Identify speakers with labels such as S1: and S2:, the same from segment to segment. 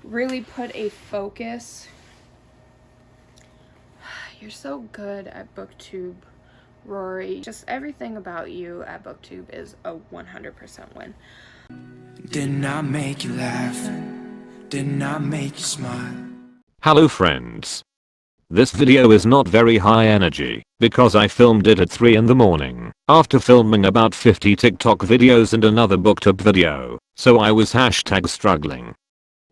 S1: really put a focus. You're so good at Booktube, Rory. Just everything about you at Booktube is a 100% win.
S2: Didn't I make you laugh? Didn't I make you smile?
S3: Hello friends. This video is not very high energy because I filmed it at 3 in the morning after filming about 50 TikTok videos and another Booktube video, so I was #struggling.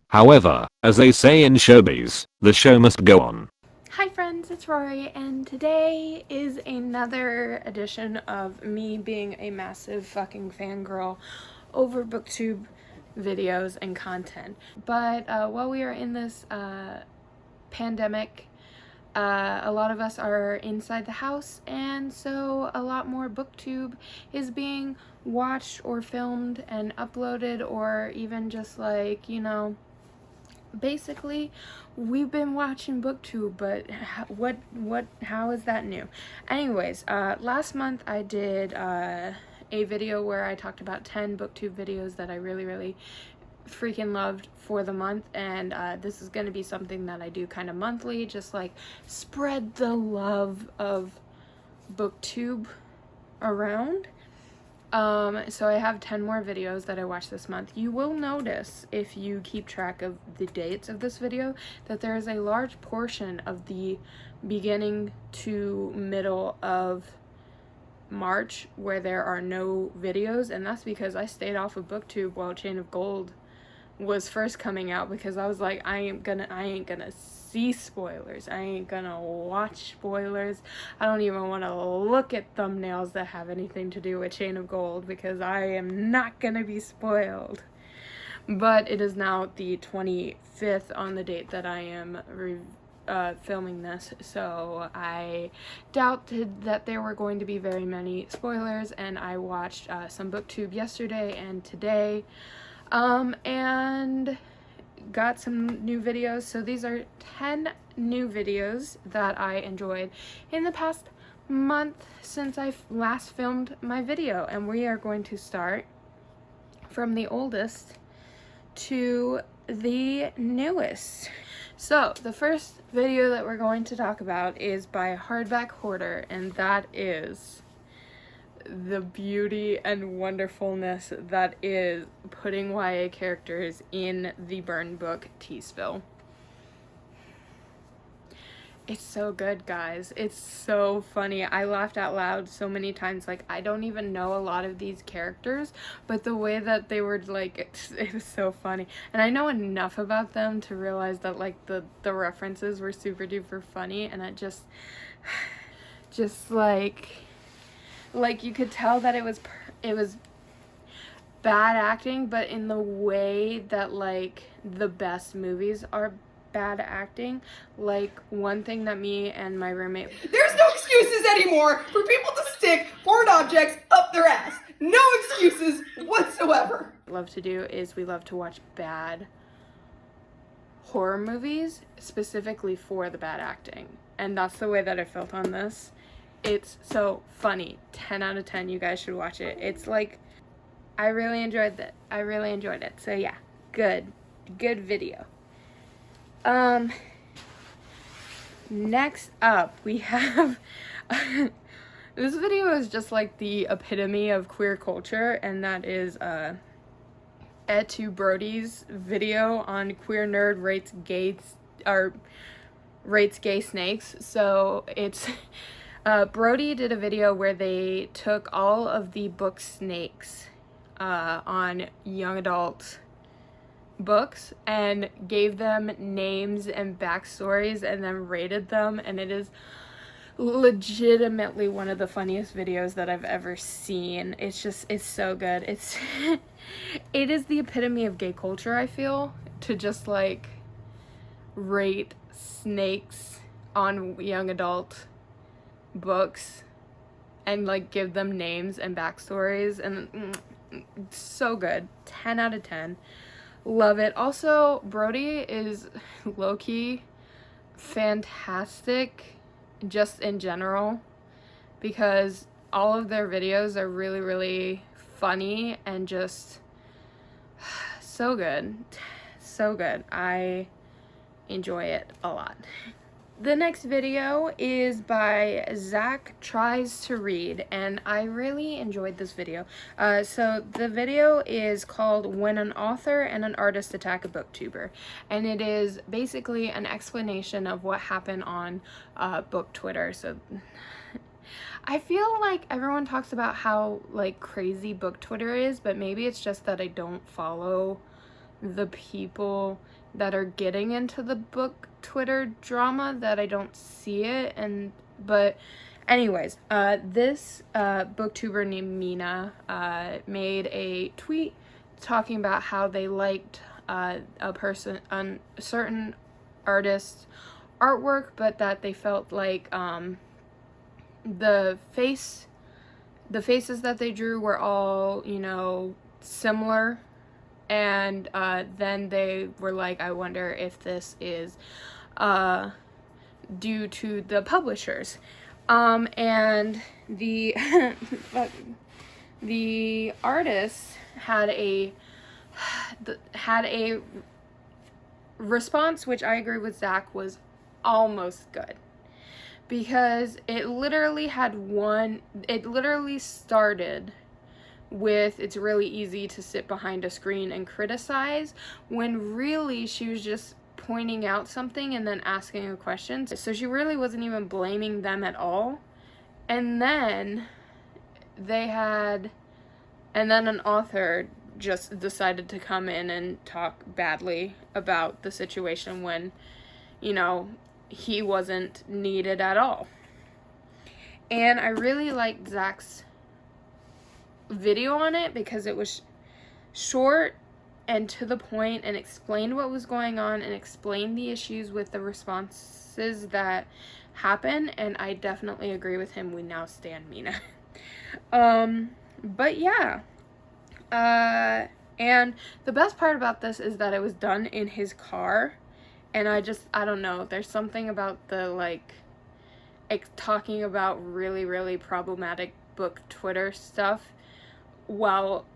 S3: However, as they say in showbiz, the show must go on.
S1: Hi friends, it's Rory, and today is another edition of me being a massive fucking fangirl over Booktube videos and content. But while we are in this pandemic, a lot of us are inside the house, and so a lot more Booktube is being watched or filmed and uploaded, or even just like, you know, basically we've been watching Booktube, but how is that new? Anyways, last month I did a video where I talked about 10 Booktube videos that I really freaking loved for the month, and this is going to be something that I do kind of monthly, just like spread the love of Booktube around. So I have 10 more videos that I watched this month. You will notice, if you keep track of the dates of this video, that there is a large portion of the beginning to middle of March where there are no videos, and that's because I stayed off of Booktube while Chain of Gold was first coming out, because I was like, I ain't gonna see spoilers, I ain't gonna watch spoilers, I don't even want to look at thumbnails that have anything to do with Chain of Gold, because I am not gonna be spoiled. But it is now the 25th on the date that I am filming this, so I doubted that there were going to be very many spoilers, and I watched some Booktube yesterday and today, and got some new videos. So these are 10 new videos that I enjoyed in the past month since I last filmed my video, and we are going to start from the oldest to the newest. So the first video that we're going to talk about is by Hardback Hoarder, and that is the beauty and wonderfulness that is putting YA characters in the burn book tea spill. It's so good, guys. It's so funny. I laughed out loud so many times. Like, I don't even know a lot of these characters, but the way that they were, like, it was so funny. And I know enough about them to realize that, like, the references were super duper funny, and it just like you could tell that it was bad acting, but in the way that, like, the best movies are bad acting. Like, one thing that me and my roommate,
S4: there's no excuses anymore for people to stick foreign objects up their ass. No excuses whatsoever.
S1: love to do is we love to watch bad horror movies specifically for the bad acting, and that's the way that I felt on this. It's so funny. 10 out of 10. You guys should watch it. It's like, I really enjoyed it. So yeah, good video. Next up we have this video is just like the epitome of queer culture, and that is Etu Brody's video on Queer Nerd rates gay snakes. So it's Brody did a video where they took all of the book snakes on young adult books and gave them names and backstories and then rated them, and it is legitimately one of the funniest videos that I've ever seen. It's so good. It is the epitome of gay culture, I feel, to just like rate snakes on young adult books and like give them names and backstories, and so good. 10 out of 10. Love it. Also, Brody is low-key fantastic just in general, because all of their videos are really funny and just so good. so good. I enjoy it a lot. The next video is by Zach Tries to Read, and I really enjoyed this video. So the video is called When an Author and an Artist Attack a Booktuber, and it is basically an explanation of what happened on book Twitter. So I feel like everyone talks about how like crazy book Twitter is, but maybe it's just that I don't follow the people that are getting into the book Twitter drama, that I don't see it. But anyways, this booktuber named Mina made a tweet talking about how they liked a certain artist's artwork, but that they felt like the faces that they drew were all, you know, similar. And then they were like, I wonder if this is due to the publishers. And the the artist had a response, which I agree with Zach was almost good, because it literally started with, it's really easy to sit behind a screen and criticize, when really she was just pointing out something and then asking a question. So she really wasn't even blaming them at all. And then an author just decided to come in and talk badly about the situation when, you know, he wasn't needed at all. And I really liked Zach's video on it because it was short and to the point and explained what was going on and explained the issues with the responses that happen, and I definitely agree with him. We now stand Mina. But yeah, and the best part about this is that it was done in his car, and I don't know, there's something about the like talking about really, really problematic book Twitter stuff while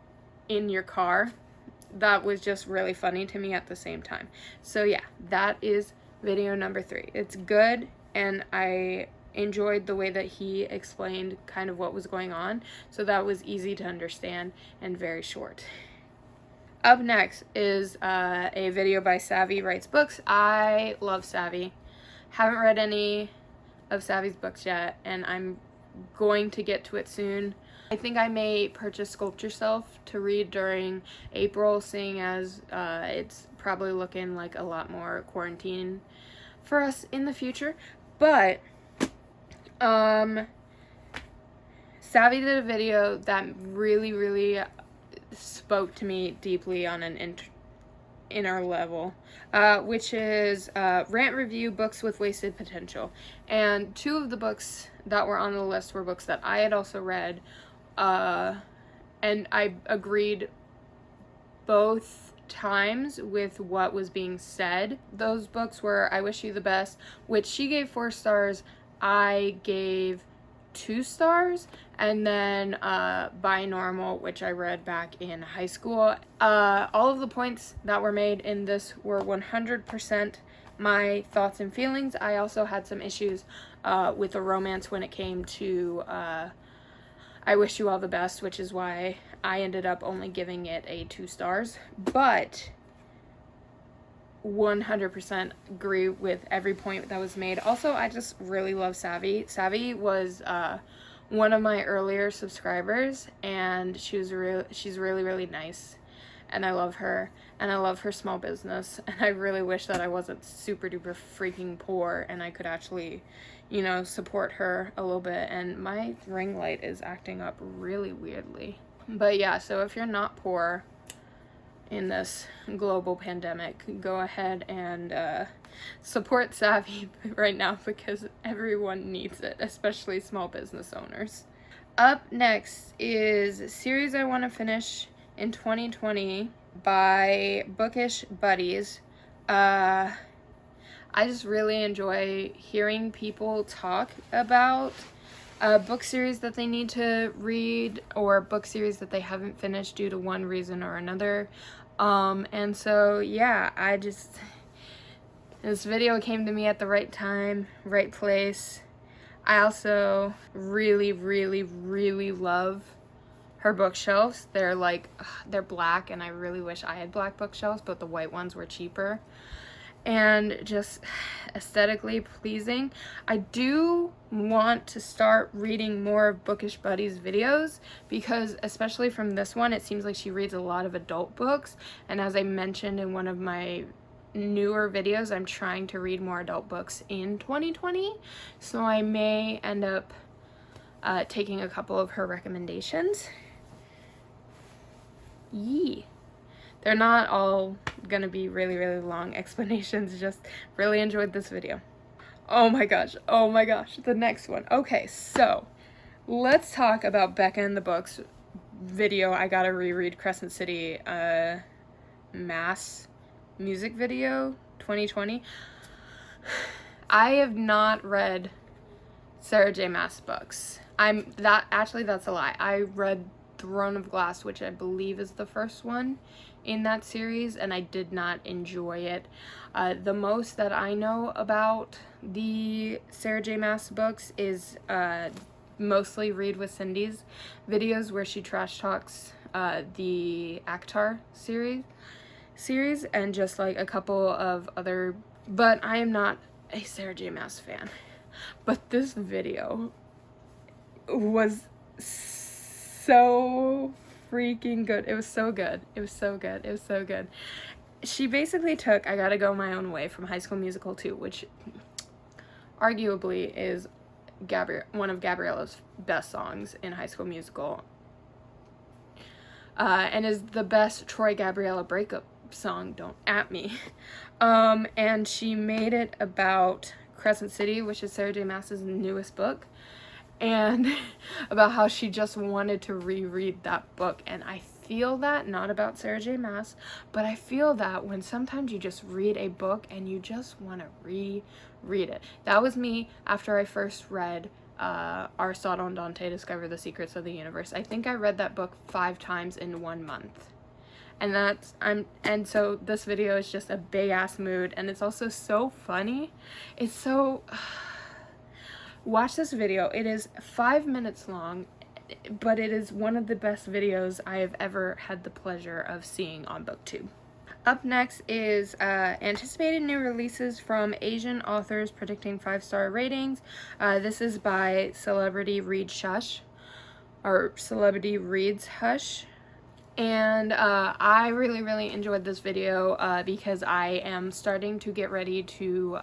S1: in your car that was just really funny to me at the same time. So yeah, that is video number 3. It's good, and I enjoyed the way that he explained kind of what was going on, so that was easy to understand and very short. Up next is a video by Savvy Writes Books. I love Savvy. Haven't read any of Savvy's books yet, and I'm going to get to it soon. I think I may purchase Sculpt Yourself to read during April, seeing as it's probably looking like a lot more quarantine for us in the future. But Savvy did a video that really, really spoke to me deeply on an inner level, which is Rant Review Books with Wasted Potential. And 2 of the books that were on the list were books that I had also read, and I agreed both times with what was being said. Those books were I Wish You the Best, which she gave 4 stars, I gave 2 stars, and then By Normal, which I read back in high school. All of the points that were made in this were 100% my thoughts and feelings. I also had some issues with the romance when it came to I Wish You All the Best, which is why I ended up only giving it a 2 stars. But 100% agree with every point that was made. Also, I just really love Savvy. Savvy was one of my earlier subscribers, and she's really, really nice, and I love her, and I love her small business, and I really wish that I wasn't super duper freaking poor and I could actually, you know, support her a little bit. And my ring light is acting up really weirdly. But yeah, so if you're not poor in this global pandemic, go ahead and support Savvy right now, because everyone needs it, especially small business owners. Up next is a series I want to finish in 2020 by Bookish Buddies. I just really enjoy hearing people talk about a book series that they need to read, or a book series that they haven't finished due to one reason or another. And so yeah, this video came to me at the right time, right place. I also really, really, really love her bookshelves. They're like, they're black, and I really wish I had black bookshelves, but the white ones were cheaper. And just aesthetically pleasing. I do want to start reading more of Bookish Buddy's videos, because especially from this one, it seems like she reads a lot of adult books, and as I mentioned in one of my newer videos, I'm trying to read more adult books in 2020, so I may end up taking a couple of her recommendations. Yee. They're not all gonna be really, really long explanations, just really enjoyed this video. Oh my gosh, the next one. Okay, so let's talk about Becca and the Books video. I gotta reread Crescent City Mass music video 2020. I have not read Sarah J. Maas books. That's a lie. I read Throne of Glass, which I believe is the first one in that series, and I did not enjoy it. The most that I know about the Sarah J. Maas books is mostly Read with Cindy's videos, where she trash talks the Akhtar series and just like a couple of other, but I am not a Sarah J. Maas fan. But this video was so freaking good. It was so good. It was so good. It was so good. She basically took I Gotta Go My Own Way from High School Musical 2, which arguably is one of Gabriella's best songs in High School Musical, and is the best Troy Gabriella breakup song, don't at me. And she made it about Crescent City, which is Sarah J. Maas's newest book, and about how she just wanted to reread that book. And I feel that, not about Sarah J. Maas, but I feel that when sometimes you just read a book and you just want to reread it. That was me after I first read Aristotle and Dante Discover the Secrets of the Universe. I think I read that book 5 times in 1 month. And so this video is just a big ass mood, and it's also so funny. It's so watch this video. It is 5 minutes long, but it is one of the best videos I have ever had the pleasure of seeing on Booktube. Up next is anticipated new releases from Asian authors predicting 5-star ratings. This is by Celebrity Reads Hush. And I really, really enjoyed this video because I am starting to get ready to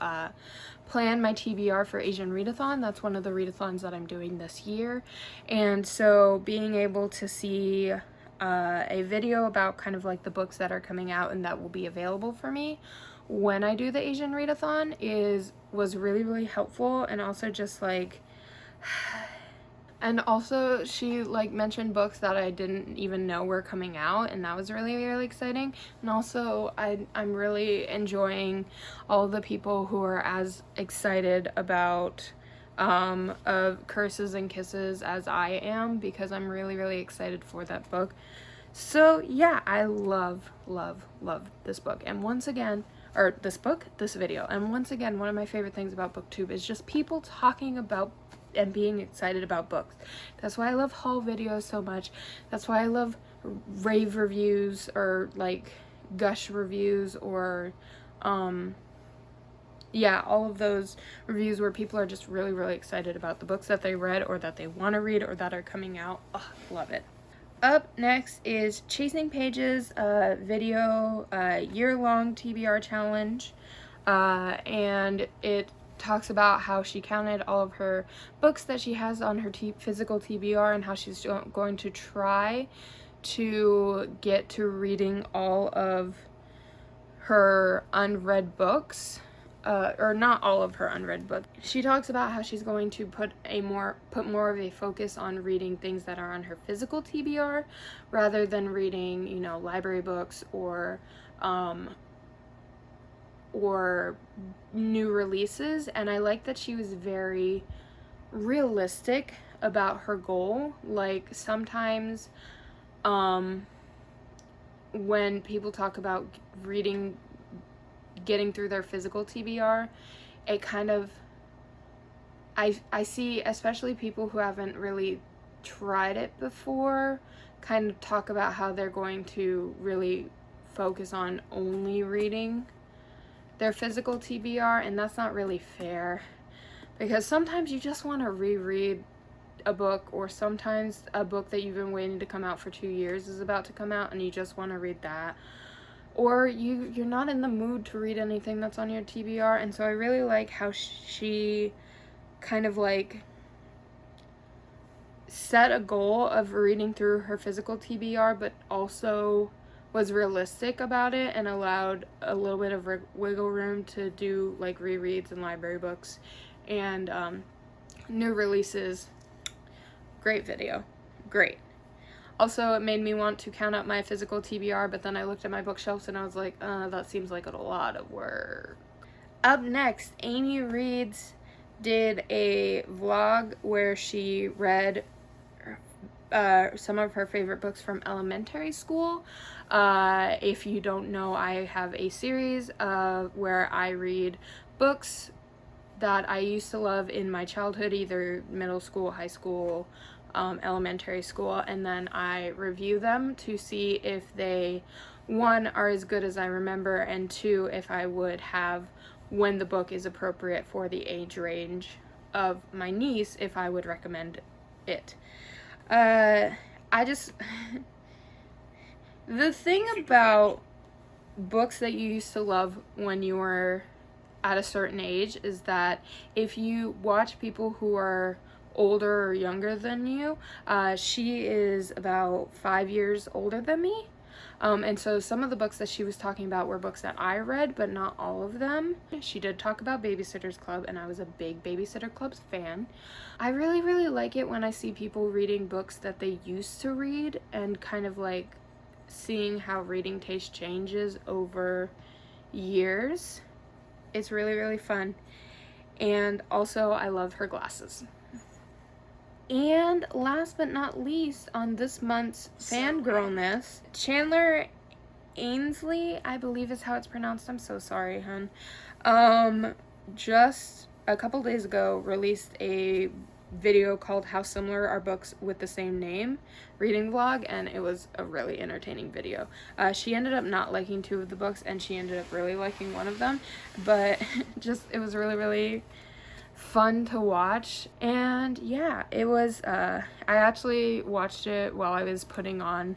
S1: plan my TBR for Asian Readathon. That's one of the readathons that I'm doing this year. And so being able to see a video about kind of like the books that are coming out and that will be available for me when I do the Asian Readathon was really, really helpful. And also just like... And also she like mentioned books that I didn't even know were coming out, and that was really, really exciting. And also I'm really enjoying all the people who are as excited about of Curses and Kisses as I am, because I'm really, really excited for that book. So yeah, I love this book. And once again, this video, and once again, one of my favorite things about Booktube is just people talking about and being excited about books. That's why I love haul videos so much. That's why I love rave reviews, or like gush reviews, or yeah, all of those reviews where people are just really, really excited about the books that they read or that they want to read or that are coming out. Oh, love it. Up next is Chasing Pages video, year-long TBR challenge, and it talks about how she counted all of her books that she has on her physical TBR, and how she's going to try to get to reading all of her unread books, or not all of her unread books. She talks about how she's going to put more of a focus on reading things that are on her physical TBR rather than reading, you know, library books or new releases. And I like that she was very realistic about her goal. Like sometimes when people talk about reading, getting through their physical TBR, it kind of, I see especially people who haven't really tried it before kind of talk about how they're going to really focus on only reading their physical TBR, and that's not really fair, because sometimes you just want to reread a book, or sometimes a book that you've been waiting to come out for 2 years is about to come out and you just want to read that, or you're not in the mood to read anything that's on your TBR. And so I really like how she kind of like set a goal of reading through her physical TBR, but also was realistic about it and allowed a little bit of wiggle room to do like rereads and library books and new releases. Great video. Great. Also, it made me want to count up my physical TBR, but then I looked at my bookshelves and I was like, that seems like a lot of work. Up next, Amy Reads did a vlog where she read some of her favorite books from elementary school. If you don't know, I have a series where I read books that I used to love in my childhood, either middle school, high school, elementary school, and then I review them to see if they, one, are as good as I remember, and two, if I would have, when the book is appropriate for the age range of my niece, if I would recommend it. The thing about books that you used to love when you were at a certain age is that if you watch people who are older or younger than you, she is about 5 years older than me. And so some of the books that she was talking about were books that I read, but not all of them. She did talk about Babysitter's Club, and I was a big Babysitter Club's fan. I really, really like it when I see people reading books that they used to read and kind of like seeing how reading taste changes over years. It's really, really fun. And also, I love her glasses. And last but not least, on this month's fangirlness, Chandler Ainsley, I believe is how it's pronounced. I'm so sorry, hun. Just a couple days ago, released a video called How Similar Are Books with the Same Name reading vlog, and it was a really entertaining video. She ended up not liking 2 of the books, and she ended up really liking one of them, but it was really, really fun to watch. And yeah, it was I actually watched it while I was putting on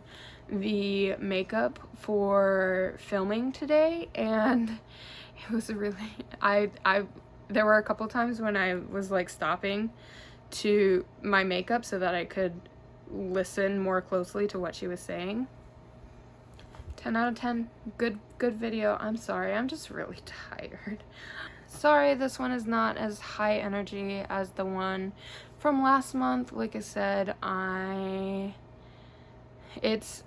S1: the makeup for filming today, and it was really there were a couple times when I was like stopping to my makeup so that I could listen more closely to what she was saying. 10 out of 10. Good video. I'm sorry, I'm just really tired. Sorry, this one is not as high energy as the one from last month. Like I said, it's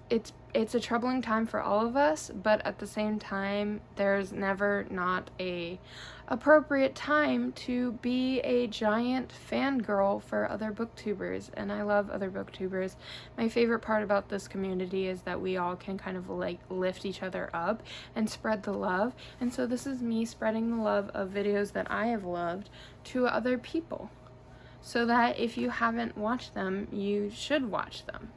S1: a troubling time for all of us, but at the same time, there's never not a appropriate time to be a giant fangirl for other booktubers, and I love other booktubers. My favorite part about this community is that we all can kind of like lift each other up and spread the love, and so this is me spreading the love of videos that I have loved to other people, so that if you haven't watched them, you should watch them.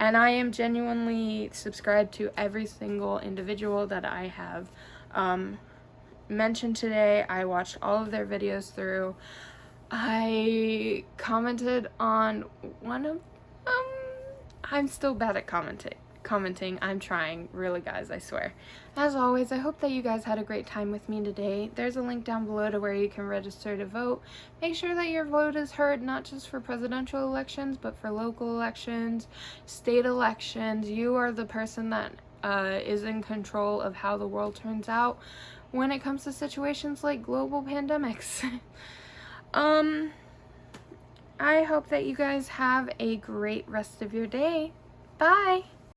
S1: And I am genuinely subscribed to every single individual that I have mentioned today. I watched all of their videos through. I commented on one of them. I'm still bad at commenting. I'm trying, really, guys, I swear. As always, I hope that you guys had a great time with me today. There's a link down below to where you can register to vote. Make sure that your vote is heard, not just for presidential elections, but for local elections, state elections. You are the person that is in control of how the world turns out when it comes to situations like global pandemics. I hope that you guys have a great rest of your day. Bye!